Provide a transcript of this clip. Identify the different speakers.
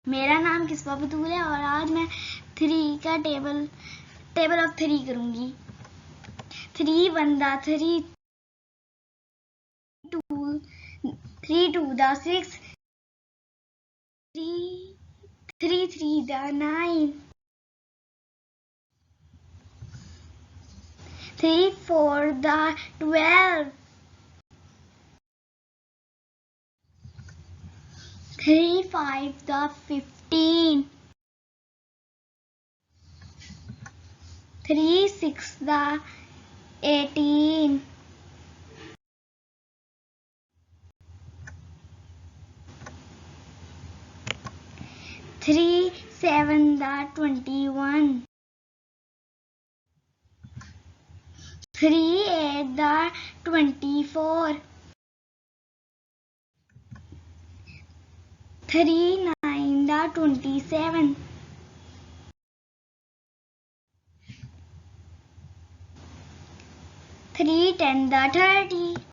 Speaker 1: मेरा नाम किस्बा बतूल है और आज मैं 3 का टेबल ऑफ 3 करूंगी। 3 1 दा 3, 3 2 दा 6, 3 3 दा 9, 3 4 दा 12, 3 5 दा 15, 3 6 दा 18, 3 7 दा 21, 3 8 दा 24, 3 9 दा 27, 3 10 दा 30,